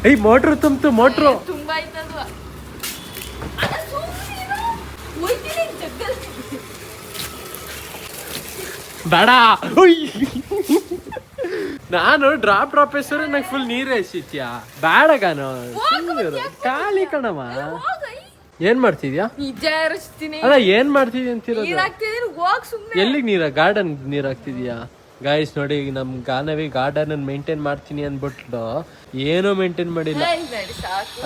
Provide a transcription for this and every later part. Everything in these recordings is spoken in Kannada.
ಏಯ್ ಮೋಟ್ರು ತುಂಬ್ತು ಮೋಟ್ರು ತುಂಬಾ ಆಯ್ತದು ಬೇಡ ನಾನು ಡ್ರಾಪ್ ಹೆಸರು ನಂಗೆ ಫುಲ್ ನೀರು ಎಸಿತ್ಯಾ ಬೇಡಗಾನು ಖಾಲಿ ಕಣವ ಏನ್ ಮಾಡ್ತಿದ್ಯಾ ಅಲ್ಲ ಏನ್ ಮಾಡ್ತಿದ್ಯಾ ಅಂತಿರೋದು ಎಲ್ಲಿಗೆ ನೀರ ಗಾರ್ಡನ್ ನೀರ್ ಹಾಕ್ತಿದ್ಯಾ ಗಾಯ್ಸ್ ನೋಡಿ ನಮ್ ಗಾನವಿ ಗಾರ್ಡನ್ ಮೇಂಟೈನ್ ಮಾಡ್ತೀನಿ ಅನ್ಬಿಟ್ಟು ಏನೋ ಮೇಂಟೈನ್ ಮಾಡಿಲ್ಲ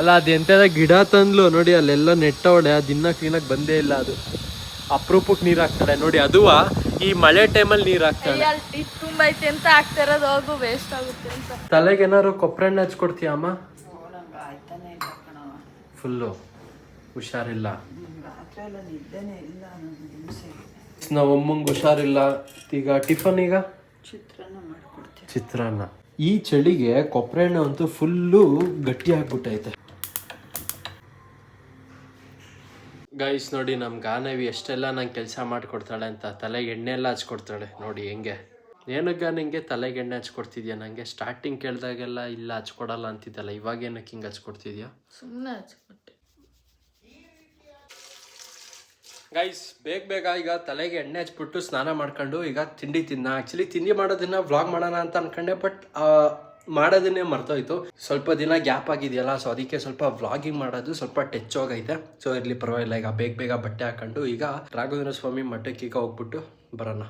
ಅಲ್ಲ ಅದ್ ಎಂತದ ಗಿಡ ತಂದ್ಲು ನೋಡಿ ಅಲ್ಲೆಲ್ಲ ನೆಟ್ಟವಳೆ ದಿನ ಕ್ಲೀನಾಗಿ ಬಂದೇ ಇಲ್ಲ ಅದು ಅಪರೂಪಕ್ಕೆ ನೀರ್ ಹಾಕ್ತಾಳೆ ನೋಡಿ ಅದುವ ಈ ಮಳೆ ಟೈಮಲ್ಲಿ ನೀರ್ ಹಾಕ್ತಾಳೆ ತುಂಬಾ ಐತೆ ಅಂತ ಹಾಕ್ತಾ ಇರೋದು ಹೋಗು ವೇಸ್ಟ್ ಆಗುತ್ತೆ ಅಂತ ತಲೆಗೆ ಏನಾದ್ರು ಕೊಬ್ಬರಿ ಎಣ್ಣೆ ಹಚ್ಕೊಡ್ತೀಯ ಅಮ್ಮ ಫುಲ್ಲು ಹುಷಾರಿಲ್ಲ ನಾವು ಅಮ್ಮಂಗೆ ಹುಷಾರಿಲ್ಲ ಈಗ ಟಿಫನ್ ಈಗ ಚಿತ್ರಾನ್ನ ಈ ಚಳಿಗೆ ಕೊಬ್ಬರಿ ಎಣ್ಣೆ ಅಂತೂ ಫುಲ್ಲು ಗಟ್ಟಿ ಆಗ್ಬಿಟ್ಟೈತೆ ಗೈಸ್ ನೋಡಿ ನಮ್ ಗಾನವಿ ಎಷ್ಟೆಲ್ಲ ನಂಗೆ ಕೆಲಸ ಮಾಡಿಕೊಡ್ತಾಳೆ ಅಂತ ತಲೆಗೆ ಎಣ್ಣೆ ಎಲ್ಲ ಹಚ್ಕೊಡ್ತಾಳೆ ನೋಡಿ ಹೆಂಗೆ ಏನಕ್ಕ ನಿಂಗೆ ತಲೆಗೆ ಎಣ್ಣೆ ಹಚ್ಕೊಡ್ತಿದ್ಯಾ ನಂಗೆ ಸ್ಟಾರ್ಟಿಂಗ್ ಕೇಳಿದಾಗೆಲ್ಲ ಇಲ್ಲ ಹಚ್ಕೊಡಲ್ಲ ಅಂತಿದ್ದಲ್ಲ ಇವಾಗ ಏನಕ್ಕೆ ಹಿಂಗೆ ಹಚ್ಕೊಡ್ತಿದ್ಯಾ ಸುಮ್ಮನೆ ಹಚ್ಕೊಟ್ಟೆ ಗೈಸ್ ಬೇಗ ಈಗ ತಲೆಗೆ ಎಣ್ಣೆ ಹಚ್ಬಿಟ್ಟು ಸ್ನಾನ ಮಾಡ್ಕೊಂಡು ಈಗ ತಿಂಡಿ ತಿನ್ನ ಆಕ್ಚುಲಿ ತಿಂಡಿ ಮಾಡೋದನ್ನ ವ್ಲಾಗ್ ಮಾಡೋಣ ಅಂತ ಅನ್ಕೊಂಡೆ ಬಟ್ ಮಾಡೋದನ್ನೇ ಮರ್ತೋಯ್ತು ಸ್ವಲ್ಪ ದಿನ ಗ್ಯಾಪ್ ಆಗಿದೆಯಲ್ಲ ಸೊ ಅದಕ್ಕೆ ಸ್ವಲ್ಪ ವ್ಲಾಗಿಂಗ್ ಮಾಡೋದು ಸ್ವಲ್ಪ ಟಚ್ ಹೋಗೈತೆ ಸೊ ಇರ್ಲಿ ಪರವಾಗಿಲ್ಲ ಈಗ ಬೇಗ ಬಟ್ಟೆ ಹಾಕೊಂಡು ಈಗ ರಾಘವೇಂದ್ರ ಸ್ವಾಮಿ ಮಠಕ್ಕೆ ಈಗ ಹೋಗ್ಬಿಟ್ಟು ಬರೋಣ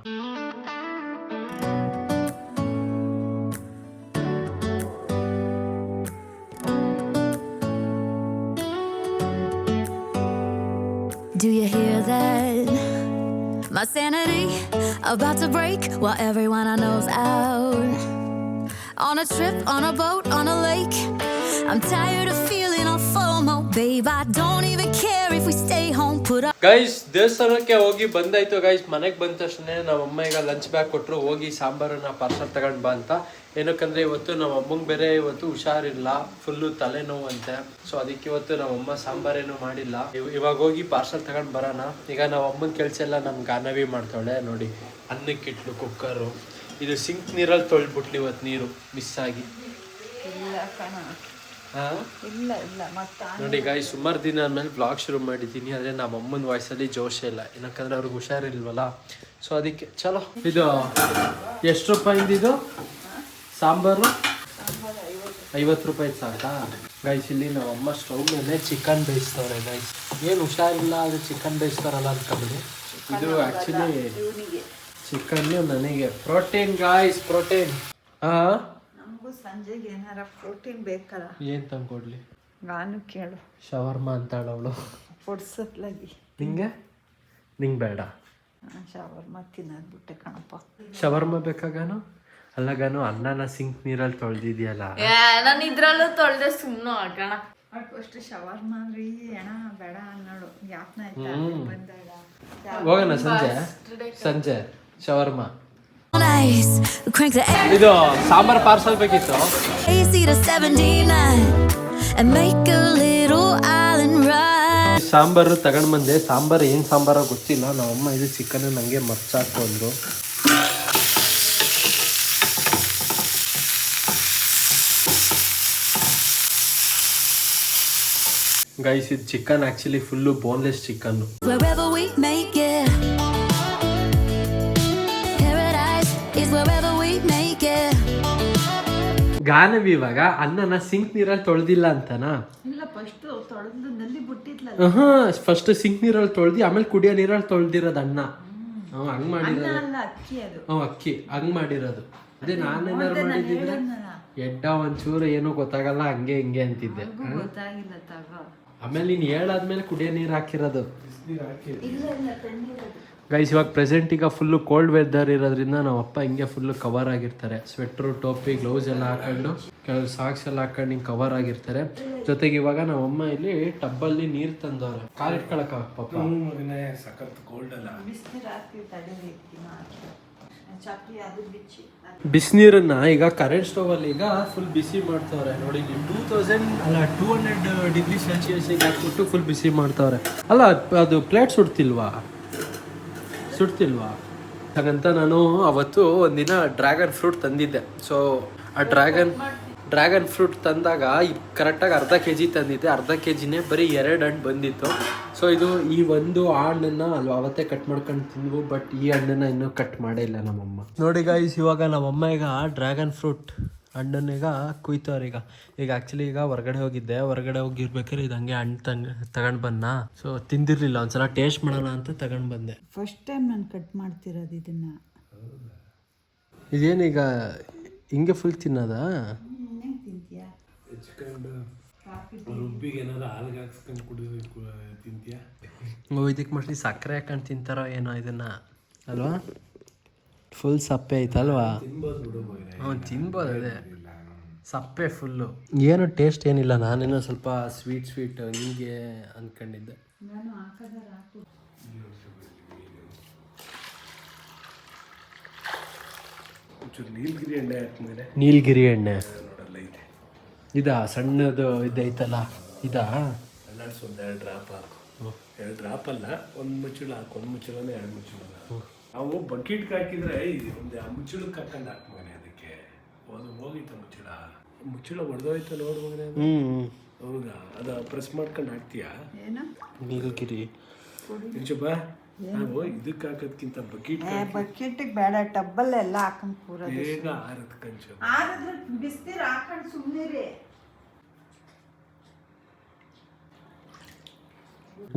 Do you hear that? My sanity about to break while everyone I know's out. On a trip, on a boat, on a lake. I'm tired of feeling all FOMO, babe. I don't even care if we stay home. Put up. Guys ದೇವಸ್ಥಾನಕ್ಕೆ ಹೋಗಿ ಬಂದಾಯ್ತು ಗೈಸ್ ಮನೆಗೆ ಬಂದ ತಕ್ಷಣ ನಮ್ಮ ಅಮ್ಮ ಈಗ ಲಂಚ್ ಬ್ಯಾಗ್ ಕೊಟ್ಟರು ಹೋಗಿ ಸಾಂಬಾರನ್ನ ಪಾರ್ಸಲ್ ತಗೊಂಡ್ ಬಾ ಅಂತ ಏನಕ್ಕಂದ್ರೆ ಇವತ್ತು ನಮ್ಮ ಅಮ್ಮಂಗೆ ಬೇರೆ ಇವತ್ತು ಹುಷಾರಿಲ್ಲ ಫುಲ್ಲು ತಲೆನೋವು ಅಂತೆ ಸೊ ಅದಕ್ಕೆ ಇವತ್ತು ನಮ್ಮ ಅಮ್ಮ ಸಾಂಬಾರೇನು ಮಾಡಿಲ್ಲ ಇವಾಗ ಹೋಗಿ ಪಾರ್ಸಲ್ ತಗೊಂಡ್ ಬರೋಣ ಈಗ ನಮ್ಮ ಅಮ್ಮನ ಕೆಲಸ ಎಲ್ಲ ನಮ್ ಗಾನವಿ ಮಾಡ್ತಾಳೆ ನೋಡಿ ಅನ್ನಕ್ಕಿಟ್ಲು ಕುಕ್ಕರು ಇದು ಸಿಂಕ್ ನೀರಲ್ಲಿ ತೊಳ್ಬಿಟ್ಲು ಇವತ್ತು ನೀರು ಮಿಸ್ ಆಗಿ ನೋಡಿ ಗಾಯ್ಸ್ ಸುಮಾರು ದಿನ ಆದ್ಮೇಲೆ ಬ್ಲಾಗ್ ಶುರು ಮಾಡಿದ್ದೀನಿ ಆದರೆ ನಮ್ಮ ಅಮ್ಮನ ವಾಯ್ಸಲ್ಲಿ ಜೋಶ್ ಇಲ್ಲ ಏನಕ್ಕಂದ್ರೆ ಅವ್ರಿಗೆ ಹುಷಾರಿಲ್ವಲ್ಲ ಸೊ ಅದಕ್ಕೆ ಚಲೋ ಇದು ಎಷ್ಟು ರೂಪಾಯಿಂದಿದು ಸಾಂಬಾರು 50 ರೂಪಾಯಿ ಸಾಕಾ ಗೈಸ್ ಇಲ್ಲಿ ನಮ್ಮ ಅಮ್ಮ ಸ್ಟವ್ ಮೇಲೆ ಚಿಕನ್ ಬೇಯಿಸ್ತವ್ರೆ ಗೈಸ್ ಏನು ಹುಷಾರಿಲ್ಲ ಅದು ಚಿಕನ್ ಬೇಯಿಸ್ತಾರಲ್ಲ ಅನ್ಕೊಂಬಿಡಿ ಇದು ಆ್ಯಕ್ಚುಲಿ ಚಿಕನ್ನು ನನಗೆ ಪ್ರೋಟೀನ್ ಗಾಯ್ಸ್ ಪ್ರೋಟೀನ್ ಸಂಜೆಗೆ ಏನಾರ ಪ್ರೋಟೀನ್ ಬೇಕಲ್ಲ ಏನ್ ತಂದ್ಕೊಡ್ಲಿ ನಾನು ಕೇಳು ಶವರ್ಮ ಅಂತಾಳ ಅವಳು ಹೊಡ್ಸತ್ಲಾಗಿ ನಿಂಗೆ ಬೇಡ ಶವರ್ಮ ತಿನ್ನೋದ್ಬಿಟ್ಟೆ ಕಣಪ್ಪ ಶವರ್ಮ ಬೇಕಾಗಾನು ಅಲ್ಲಗಾನು ಅನ್ನನ ಸಿಂಕ್ ನೀರಲ್ಲಿ ತೊಳ್ದಿದ್ಯಲ್ಲ ನಾನು ಇದ್ರಲ್ಲೂ ತೊಳ್ದೆ ಸುಮ್ಮನೆ ಹಾಕೋಣ ಫಸ್ಟ್ ಶವರ್ಮ ರೀ ಎಣ ಬೇಡ ಅನ್ನೋಳು ಯಾಪ್ನ ಆಯ್ತಾ ಬಂದಾಗ ಹೋಗೋಣ ಸಂಜೆ ಶವರ್ಮ ಇದು ಸಾಂಬಾರ್ ಪಾರ್ಸಲ್ ಬೇಕಿತ್ತು ಸಾಂಬಾರು ತಗೊಂಡ್ ಬಂದೆ ಸಾಂಬಾರು ಏನ್ ಸಾಂಬಾರ ಗೊತ್ತಿಲ್ಲ ನಮ್ಮಮ್ಮ ಇದು ಚಿಕನ್ ನಂಗೆ ಮರ್ಚಾಕು ಅಂದ್ರು ಗೈಸ್ ಇದು chicken actually full boneless chicken Ganavi ಇವಾಗ ಅನ್ನನ ಸಿಂಕ್ ನೀರಲ್ಲಿ ತೊಳ್ದಿಲ್ಲ ಅಂತನಾ ಫಸ್ಟ್ ಸಿಂಕ್ ನೀರಲ್ಲಿ ತೊಳ್ದಿ ಆಮೇಲೆ ಕುಡಿಯೋ ನೀರಲ್ಲಿ ತೊಳ್ದಿರೋದು ಅನ್ನ ಹಂಗ್ ಮಾಡಿರೋದು ಅಕ್ಕಿ ಹಂಗ್ ಮಾಡಿರೋದು ಅದೇ ನಾನೇನಾರು ಮಾಡಿದ್ರೆ ಎಡ್ಡ ಒಂಚೂರು ಏನೂ ಗೊತ್ತಾಗಲ್ಲ ಹಂಗೆ ಹಿಂಗೆ ಅಂತಿದ್ದೆ ಆಮೇಲೆ ನೀನ್ ಹೇಳಾದ್ಮೇಲೆ ಕುಡಿಯೋ ನೀರು ಹಾಕಿರೋದು ಗೈಸ್ ಇವಾಗ ಪ್ರೆಸೆಂಟ್ ಈಗ ಫುಲ್ಲು ಕೋಲ್ಡ್ ವೆದರ್ ಇರೋದ್ರಿಂದ ನಮ್ಮ ಅಪ್ಪ ಹಿಂಗೆ ಫುಲ್ಲು ಕವರ್ ಆಗಿರ್ತಾರೆ ಸ್ವೆಟ್ರು ಟೋಪಿ ಗ್ಲೌಸ್ ಎಲ್ಲ ಹಾಕೊಂಡು ಕೆಲವು ಸಾಕ್ಸ್ ಎಲ್ಲ ಹಾಕೊಂಡು ಹಿಂಗೆ ಕವರ್ ಆಗಿರ್ತಾರೆ ಜೊತೆಗೆ ಇವಾಗ ನಮ್ಮಮ್ಮ ಇಲ್ಲಿ ಟಬ್ಬಲ್ಲಿ ನೀರು ತಂದವ್ರೆ ಕಾಲು ಇಟ್ಕೊಳಕ ಪಾಪ ಬಿಸಿನೀರನ್ನ ಈಗ ಕರೆಂಟ್ ಸ್ಟವ್ ಅಲ್ಲಿ ಈಗ ಫುಲ್ ಬಿಸಿ ಮಾಡ್ತವ್ರೆ ನೋಡಿ 200 ಡಿಗ್ರಿ ಸೆಲ್ಸಿಯಸ್ ಹಾಕ್ಬಿಟ್ಟು ಫುಲ್ ಬಿಸಿ ಮಾಡ್ತವ್ರೆ ಅಲ್ಲ ಅದು ಪ್ಲೇಟ್ ಸುಡ್ತಿಲ್ವಾ ಹಾಗಂತ ನಾನು ಅವತ್ತು ಒಂದಿನ ಡ್ರ್ಯಾಗನ್ ಫ್ರೂಟ್ ತಂದಿದ್ದೆ ಸೊ ಆ ಡ್ರ್ಯಾಗನ್ ಡ್ರ್ಯಾಗನ್ ಫ್ರೂಟ್ ತಂದಾಗ ಕರೆಕ್ಟಾಗಿ ಅರ್ಧ kg ತಂದಿದ್ದೆ, ಅರ್ಧ kgನೇ ಬರೀ 2 ಹಣ್ಣು ಬಂದಿತ್ತು. ಸೊ ಇದು ಈ ಒಂದು ಹಣ್ಣನ್ನು ಅಲ್ವಾ ಅವತ್ತೇ ಕಟ್ ಮಾಡ್ಕೊಂಡು ತಿಂದ್ವು, ಬಟ್ ಈ ಹಣ್ಣನ್ನು ಇನ್ನೂ ಕಟ್ ಮಾಡೇ ಇಲ್ಲ ನಮ್ಮಮ್ಮ. ನೋಡಿ ಗೈಸ್, ಇವಾಗ ನಮ್ಮಮ್ಮ ಈಗ ಡ್ರ್ಯಾಗನ್ ಫ್ರೂಟ್ ಹಣ್ಣನ್ನು ಈಗ ಕುಯ್ತವ್ರೆ. ಈಗ ಆ್ಯಕ್ಚುಲಿ ಈಗ ಹೊರಗಡೆ ಹೋಗಿರ್ಬೇಕಾದ್ರೆ ಇದು ಹಂಗೆ ಹಣ್ಣು ತಗೊಂಡು ಬನ್ನ. ಸೊ ತಿಂದಿರಲಿಲ್ಲ, ಒಂದ್ಸಲ ಟೇಸ್ಟ್ ಮಾಡೋಣ ಅಂತ ತಗೊಂಡು ಬಂದೆ. ಫಸ್ಟ್ ಟೈಮ್ ನಾನು ಕಟ್ ಮಾಡ್ತಿರೋದು ಇದನ್ನ. ಇದೇನೀಗ ಹಿಂಗೆ ಫುಲ್ ತಿನ್ನೋದಾ? ತಿಂತೀಯಾ? ರುಬ್ಬಿಗೆ ಏನಾದ್ರು ಹಾಲ್ಗೆ ಹಾಕ್ಸ್ಕೊಂಡು ಕುಡಿದು ತಿಂತೀಯಾ? ಇದಕ್ಕೆ ಮೋಸ್ಟ್ಲಿ ಸಕ್ಕರೆ ಹಾಕೊಂಡು ತಿಂತಾರೋ ಏನೋ ಇದನ್ನ ಅಲ್ವಾ? ಫುಲ್ ಸಪ್ಪೆ ಐತಲ್ವಾ? ಹ್ಞೂ ತಿನ್ಬೋದು, ಅದೇ ಸಪ್ಪೆ ಫುಲ್ಲು. ಏನು ಟೇಸ್ಟ್ ಏನಿಲ್ಲ, ನಾನೇನೋ ಸ್ವಲ್ಪ ಸ್ವೀಟ್ ಹಿಂಗೆ ಅಂದ್ಕೊಂಡಿದ್ದೆ. ನೀಲಗಿರಿ ಎಣ್ಣೆ ಹಾಕ್ಮೇಲೆ ನೀಲಗಿರಿ ಎಣ್ಣೆ ಇದಾ ಸಣ್ಣದು ಇದೈತಲ್ಲ ಇದಾ? ಒಂದು 2 ಡ್ರಾಪ್ ಹಾಕು. 2 ಡ್ರಾಪ್ ಅಲ್ಲ, ಒಂದು ಮುಚ್ಚಳ ಹಾಕು. ಒಂದು ಮುಚ್ಚಳನೇ 2 ಮುಚ್ಚಳ. ನಾವು ಬಕೆಟ್ಗೆ ಹಾಕಿದ್ರೆ ಒಂದು ಮುಚ್ಚಳಕ್ಕೆ ಹಾಕೊಂಡು ಹಾಕ್ಮನೆ. ಅದಕ್ಕೆ ಹೋಗಿತ್ತ ಮುಚ್ಚಳ ಹೊಡೆದೋಯ್ತು ನೋಡ್ಮಗನೆ. ಹೌದಾ? ಅದು ಪ್ರೆಸ್ ಮಾಡ್ಕೊಂಡು ಹಾಕ್ತೀಯಾ? ನೀಲಗಿರಿ ಬಾ. ನಾವು ಇದಕ್ಕೆ ಹಾಕೋದ್ಕಿಂತ ಬಕೆಟಿಗೆ ಬೇಡ, ಟಬ್ಬಲ್ಲೆಲ್ಲ ಹಾಕೊಂಡು ಕೂರೋದು. ಬೇಗ ಆರದ ಕಂಚು ಆದ್ರೆ ಬಿಸ್ನೀರು ಹಾಕೊಂಡು ಸುಮ್ಮನೆ.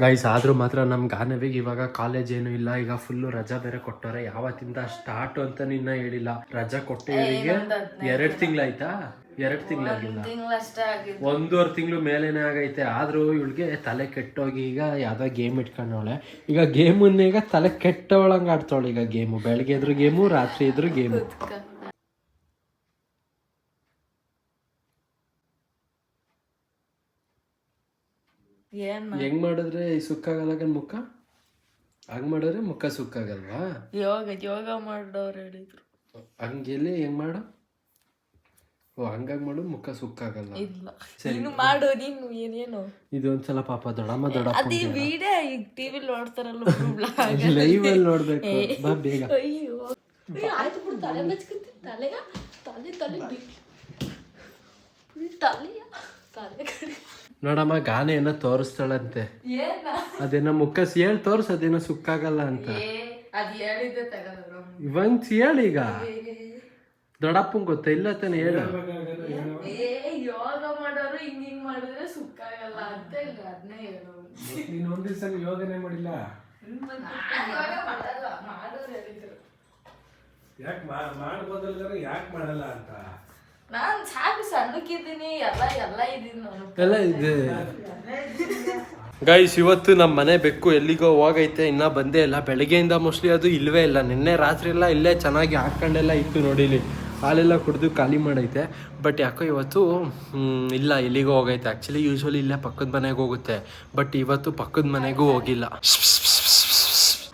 ಗೈಸ್ ಆದರೂ ಮಾತ್ರ ನಮ್ಮ ಗಾನವಿಗೆ ಇವಾಗ ಕಾಲೇಜ್ ಏನು ಇಲ್ಲ, ಈಗ ಫುಲ್ಲು ರಜಾ ಬೇರೆ ಕೊಟ್ಟವ್ರೆ. ಯಾವತ್ತಿಂದ ಸ್ಟಾರ್ಟ್ ಅಂತ ನಿನ್ನ ಹೇಳಿಲ್ಲ. ರಜಾ ಕೊಟ್ಟಿವರಿಗೆ 2 ತಿಂಗಳಾಯ್ತಾ? 2 ತಿಂಗಳಾಗಿಲ್ಲ, 1.5 ತಿಂಗಳು ಮೇಲೇನೆ ಆಗೈತೆ. ಆದರೂ ಇವಳಿಗೆ ತಲೆ ಕೆಟ್ಟೋಗಿ ಈಗ ಯಾವುದೋ ಗೇಮ್ ಇಟ್ಕೊಂಡವಳೆ. ಈಗ ಗೇಮನ್ನ ಈಗ ತಲೆ ಕೆಟ್ಟವಳಂಗೆ ಆಡ್ತಾವಳೆ. ಈಗ ಗೇಮು ಬೆಳಗ್ಗೆ ಇದ್ರು ಗೇಮು, ರಾತ್ರಿ ಇದ್ರು ಗೇಮು. ಹೆಂಗ್ ಮಾಡಿದ್ರೆ ಸುಕ್ಕಾಗಲ್ಲ ಮುಖ? ಹಂಗ್ ಮಾಡಿದ್ರೆ ಮುಖ ಸುಕ್ಕಾಗಲ್ವಾ? ಯೋಗ ಮಾಡೋರು ಹೇಳಿದ್ರು. ಹಂಗೆಲ್ಲಿ ಹೆಂಗ್ ಮಾಡು? ಓ ಹಂಗಾಗಿ ಮಾಡು, ಮುಖ ಸುಕ್ಕಾಗಲ್ಲ. ನೀನು ಮಾಡು, ನೀನು ಏನೇನು ಇದು ಒಂದ್ಸಲ ಪಾಪ ದೊಡ್ಡಪ್ಪ ಅದೇ ವಿಡಿಯೋ ಈಗ ಟಿವಿ ನೋಡ್ತಾರಲ್ಲ, ಲೈವ್ ಅಲ್ಲಿ ನೋಡ್ಬೇಕು. ಬಾ ಬೇಗ. ಅಯ್ಯೋ ಆಯ್ತು ಬಿಡು, ತಲೆ ಬಚ್ಕತ್ತಿ ತಲೆಗ ತಲೆ ನೋಡಮ್ಮ, ಗಾನೆ ಏನೋ ತೋರಿಸ್ತಾಳಂತೆ. ಅದೇನೋ ಮುಖ ಹೇಳಿ ತೋರ್ಸ್, ಅದೇನೋ ಸುಕ್ಕಾಗಲ್ಲ ಅಂತ. ಇವಂಗ್ ಹೇಳಿ, ಈಗ ದೊಡ್ಡಪ್ಪಂಗ್ ಗೊತ್ತಾ ಇಲ್ಲ ತಾನೆ? ಹೇಳು. ಯೋಗ ಮಾಡೋರು ಹಿಂಗ್ ಮಾಡಿದ್ರೆ ಸುಕ್ಕಾಗಲ್ಲ ಅಂತ ಅದನ್ನೇ ಹೇಳೋರು. ನೀನು ಒಂದ್ ದಿವಸ ಯೋಗನೇ ಮಾಡಿಲ್ಲ? ಮಾಡೋರು ಹೇಳಿದ್ರು. ಯಾಕೆ ಮಾಡ್ಬೋದಲ್ಗಾರ ಯಾಕೆ ಮಾಡಲ್ಲ ಅಂತ. ನಾನ್ ಸಾಕು ಸಣ್ಣಕ್ಕಿದ್ದೀನಿ, ಎಲ್ಲ ಇದೀನಿ ನಾನು. ಎಲ್ಲ ಇದೆ ಗೈಸ್. ಇವತ್ತು ನಮ್ಮ ಮನೆ ಬೆಕ್ಕು ಎಲ್ಲಿಗೋ ಹೋಗೈತೆ, ಇನ್ನ ಬಂದೇ ಇಲ್ಲ. ಬೆಳಗ್ಗೆಯಿಂದ ಮೋಸ್ಟ್ಲಿ ಅದು ಇಲ್ವೇ ಇಲ್ಲ. ನಿನ್ನೆ ರಾತ್ರಿ ಎಲ್ಲ ಇಲ್ಲೇ ಚೆನ್ನಾಗಿ ಹಾಕೊಂಡೆಲ್ಲ ಇತ್ತು ನೋಡಿಲಿ, ಹಾಲೆಲ್ಲ ಕುಡಿದು ಖಾಲಿ ಮಾಡೈತೆ. ಬಟ್ ಯಾಕೋ ಇವತ್ತು ಇಲ್ಲ, ಎಲ್ಲಿಗೋ ಹೋಗೈತೆ. ಆ್ಯಕ್ಚುಲಿ ಯೂಶ್ವಲಿ ಇಲ್ಲೇ ಪಕ್ಕದ ಮನೆಗೆ ಹೋಗುತ್ತೆ, ಬಟ್ ಇವತ್ತು ಪಕ್ಕದ ಮನೆಗೂ ಹೋಗಿಲ್ಲ.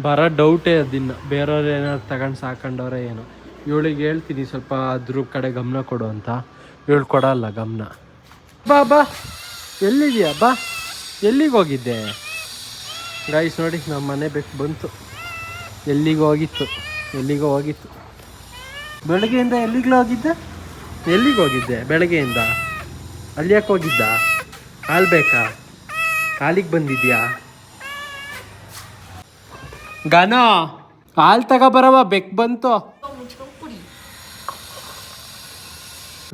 ಬರೋ ಡೌಟೇ ಅದಿನ್ನ, ಬೇರೆಯವ್ರು ಏನಾದ್ರು ತಗೊಂಡು ಸಾಕೊಂಡವ್ರೆ ಏನೋ. ಇವಳಿಗೆ ಹೇಳ್ತೀನಿ ಸ್ವಲ್ಪ ಅದ್ರ ಕಡೆ ಗಮನ ಕೊಡು ಅಂತ, ಇವಳು ಕೊಡಲ್ಲ ಗಮನ. ಬಾ ಎಲ್ಲಿದ್ಯಾ? ಬಾ. ಎಲ್ಲಿಗೆ ಹೋಗಿದ್ದೆ ಗೈಸ್? ನೋಡಿ ನಮ್ಮ ಮನೆ ಬೇಕು ಬಂತು. ಎಲ್ಲಿಗೋ ಹೋಗಿತ್ತು ಬೆಳಗ್ಗೆಯಿಂದ. ಎಲ್ಲಿಗೆ ಹೋಗಿದ್ದೆ ಬೆಳಗ್ಗೆಯಿಂದ? ಅಲ್ಲಿ ಯಾಕೆ ಹೋಗಿದ್ದ? ಹಾಲು ಬೇಕಾ? ಹಾಲಿಗೆ ಬಂದಿದ್ಯಾ? ಗಾನ ಹಾಲು ತಗೋಬರವ, ಬೆಕ್ ಬಂತು.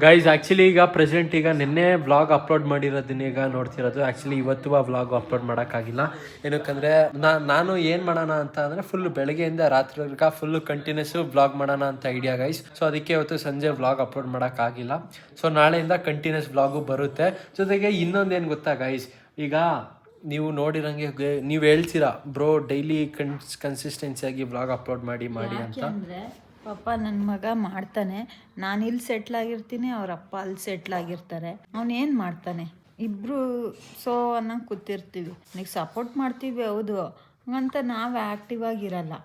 ಗೈಸ್ ಆ್ಯಕ್ಚುಲಿ ಈಗ ಪ್ರೆಸೆಂಟ್ ಈಗ ನಿನ್ನೆ ವ್ಲಾಗ್ ಅಪ್ಲೋಡ್ ಮಾಡಿರೋದನ್ನ ಈಗ ನೋಡ್ತಿರೋದು. ಆ್ಯಕ್ಚುಲಿ ಇವತ್ತು ಆ ವ್ಲಾಗ್ ಅಪ್ಲೋಡ್ ಮಾಡೋಕ್ಕಾಗಿಲ್ಲ. ಏನಕ್ಕಂದರೆ ನಾನು ಏನು ಮಾಡೋಣ ಅಂತ ಅಂದರೆ ಫುಲ್ ಬೆಳಗ್ಗೆಯಿಂದ ರಾತ್ರಿವರೆಗೆ ಫುಲ್ಲು ಕಂಟಿನ್ಯೂಸು ವ್ಲಾಗ್ ಮಾಡೋಣ ಅಂತ ಐಡಿಯಾ ಗೈಸ್. ಸೊ ಅದಕ್ಕೆ ಇವತ್ತು ಸಂಜೆ ವ್ಲಾಗ್ ಅಪ್ಲೋಡ್ ಮಾಡೋಕ್ಕಾಗಿಲ್ಲ. ಸೊ ನಾಳೆಯಿಂದ ಕಂಟಿನ್ಯೂಸ್ ವ್ಲಾಗು ಬರುತ್ತೆ. ಜೊತೆಗೆ ಇನ್ನೊಂದೇನು ಗೊತ್ತಾ ಗೈಸ್, ಈಗ ನೀವು ನೋಡಿರಂಗೆ ನೀವು ಹೇಳ್ತೀರಾ ಬ್ರೋ ಡೈಲಿ ಕನ್ಸಿಸ್ಟೆನ್ಸಿಯಾಗಿ ವ್ಲಾಗ್ ಅಪ್ಲೋಡ್ ಮಾಡಿ ಅಂತ. ಪಾಪ ನನ್ನ ಮಗ ಮಾಡ್ತಾನೆ, ನಾನು ಇಲ್ಲಿ ಸೆಟ್ಲಾಗಿರ್ತೀನಿ, ಅವ್ರ ಅಪ್ಪ ಅಲ್ಲಿ ಸೆಟ್ಲಾಗಿರ್ತಾರೆ. ಅವನೇನು ಮಾಡ್ತಾನೆ? ಇಬ್ಬರು ಸೊ ಅನ್ನಂಗೆ ಕೂತಿರ್ತೀವಿ, ನನಗೆ ಸಪೋರ್ಟ್ ಮಾಡ್ತೀವಿ ಹೌದು, ಹಂಗಂತ ನಾವು ಆ್ಯಕ್ಟಿವ್ ಆಗಿರಲ್ಲ.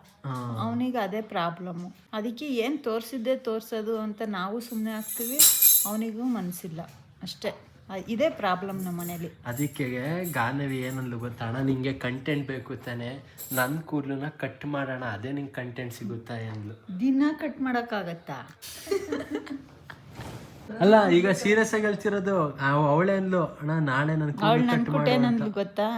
ಅವನಿಗೆ ಅದೇ ಪ್ರಾಬ್ಲಮ್ಮು. ಅದಕ್ಕೆ ಏನು ತೋರಿಸೋದು ಅಂತ ನಾವು ಸುಮ್ಮನೆ ಆಗ್ತೀವಿ, ಅವನಿಗೂ ಮನಸ್ಸಿಲ್ಲ ಅಷ್ಟೇ. ಇದೇ ಪ್ರಾಬ್ಲಮ್ ನಮ್ಮ ಮನೇಲಿ. ಅದಕ್ಕೆ ಗಾನವಿ ಏನಂದ್ಲು ಗೊತ್ತಣ್ಣ, ನಿಂಗೆ ಕಂಟೆಂಟ್ ಬೇಕು ತಾನೆ, ನನ್ನ ಕೂದಲನ್ನ ಕಟ್ ಮಾಡೋಣ, ಅದೇ ನಿಂಗೆ ಕಂಟೆಂಟ್ ಸಿಗುತ್ತಾ ಅಂದ್ಲು. ದಿನ ಕಟ್ ಮಾಡೋಕ್ಕಾಗತ್ತಾ? ಅಲ್ಲ ಈಗ ಸೀರಿಯಸ್ ಆಗಿ ಹೇಳ್ತಿರೋದು ಅವಳೇ ಅಂದ್ಲು ಅಣ್ಣ ನಾಳೆ ನನ್ ಅವಳು ನನ್ಕೊಟ್ಟೆ ನನ್ಗೆ ಗೊತ್ತಾ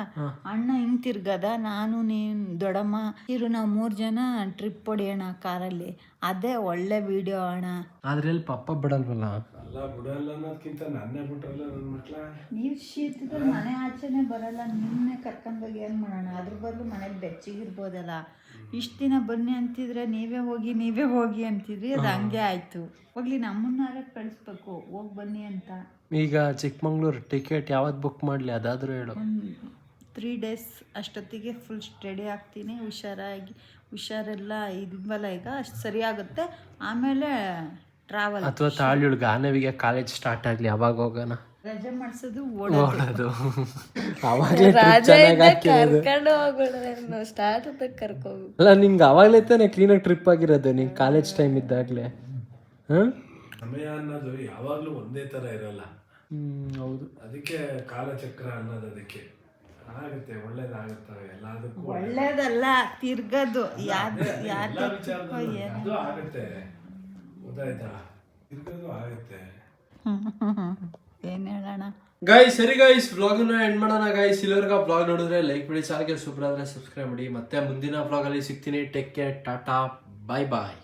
ಅಣ್ಣ ಹಿಂಗ್ ತಿರ್ಗದ ನಾನು ನೀನ್ ದೊಡ್ಡಮ್ಮ ಇರು ನಾವು 3 ಜನ ಟ್ರಿಪ್ ಹೊಡಿಯೋಣ ಕಾರಲ್ಲಿ ಅದೇ ಒಳ್ಳೆ ವಿಡಿಯೋ ಅಣ್ಣ. ಆದ್ರೆ ಎಲ್ಲಿ ಪಪ್ಪ ಬಿಡಲ್ವಲ್ಲ. ಅಲ್ಲ ಬಿಡಲ್ಲ ಅನ್ನೋದ್ಕಿಂತ ನನ್ನೇ ಬಿಟ್ರಲ್ಲ ನನ್ನ ಮಕ್ಳ. ನೀವು ಶೀತದಲ್ಲಿ ಮನೆ ಆಚೆನೆ ಬರಲ್ಲ, ನಿನ್ನೆ ಕರ್ಕೊಂಡೋಗಿ ಏನ್ ಮಾಡೋಣ? ಅದ್ರ ಬದಲು ಮನೇಲಿ ಬೆಚ್ಚಿಗಿರ್ಬೋದಲ್ಲ. ಇಷ್ಟು ದಿನ ಬನ್ನಿ ಅಂತಿದ್ರೆ ನೀವೇ ಹೋಗಿ ಅಂತಿದ್ರಿ, ಅದು ಹಂಗೆ ಆಯ್ತು. ಹೋಗ್ಲಿ ನಮ್ಮನ್ನಾರ ಕಳಿಸ್ಬೇಕು ಹೋಗಿ ಬನ್ನಿ ಅಂತ. ಈಗ ಚಿಕ್ಕಮಂಗ್ಳೂರು ಟಿಕೆಟ್ ಯಾವತ್ತು ಬುಕ್ ಮಾಡ್ಲಿ ಅದಾದ್ರೂ ಹೇಳು. 3 days ಅಷ್ಟೊತ್ತಿಗೆ ಫುಲ್ ಸ್ಟಡಿ ಆಗ್ತೀನಿ, ಹುಷಾರೆಲ್ಲ ಇದ್ವಲ್ಲ ಈಗ ಅಷ್ಟು ಸರಿ ಆಗುತ್ತೆ. ಆಮೇಲೆ ಟ್ರಾವೆಲ್ ಅಥವಾ ತಾಳಿಗಳು ಗಾನವಿಗೆ ಕಾಲೇಜ್ ಸ್ಟಾರ್ಟ್ ಆಗ್ಲಿ ಅವಾಗ ಹೋಗೋಣ. ರಜೆ ಮಾಡಿಸೋದು ಓಡೋದು ಕರ್ಕೊಂಡು ಹೋಗೋಣ, ಸ್ಟಾರ್ಟ್ ಅಂತ ಕರ್ಕೋಗು. ಅಲ್ಲ ನಿಂಗೆ ಅವಾಗ್ಲೇ ತಾನೆ ಕ್ಲೀನಾಗಿ ಟ್ರಿಪ್ ಆಗಿರೋದು, ನಿಂಗೆ ಕಾಲೇಜ್ ಟೈಮ್ ಇದ್ದಾಗಲೇ. ಸಮಯ ಅನ್ನೋದು ಯಾವಾಗಲೂ ಒಂದೇ ಥರ ಇರಲ್ಲ. ಹೌದು. ಅದಕ್ಕೆ ಕಾಲಚಕ್ರ ಅನ್ನೋದು ಅದಕ್ಕೆ ಆಗುತ್ತೆ, ಒಳ್ಳೇದಾಗುತ್ತೆ ಎಲ್ಲದಕ್ಕೂ. ಒಳ್ಳೇದಲ್ಲ ತಿರ್ಗದು ಎಲ್ಲ ವಿಚಾರದಲ್ಲೂ ಅದು ಆಗುತ್ತೆ, ಗೊತ್ತಾಯ್ತಾ? ತಿರ್ಗೋದು ಆಗುತ್ತೆ. ಏನ್ ಹೇಳೋಣ ಗಾಯ್ಸ್? ಸರಿ ಗಾಯ್ಸ್, ವ್ಲಾಗ್ನ ಎಂಡ್ ಮಾಡೋಣ ಗಾಯ್ಸ್. ಇಲ್ಲಿವರೆಗೆ ವ್ಲಾಗ್ ನೋಡಿದ್ರೆ ಲೈಕ್ ಮಾಡಿ, ಚಾನಲ್ಗೆ ಸೂಪರ್ ಆದರೆ ಸಬ್ಸ್ಕ್ರೈಬ್ ಮಾಡಿ. ಮತ್ತೆ ಮುಂದಿನ ವ್ಲಾಗಲ್ಲಿ ಸಿಗ್ತೀನಿ. ಟೇಕ್ ಕೇರ್, ಟಾಟಾ, ಬಾಯ್ ಬಾಯ್.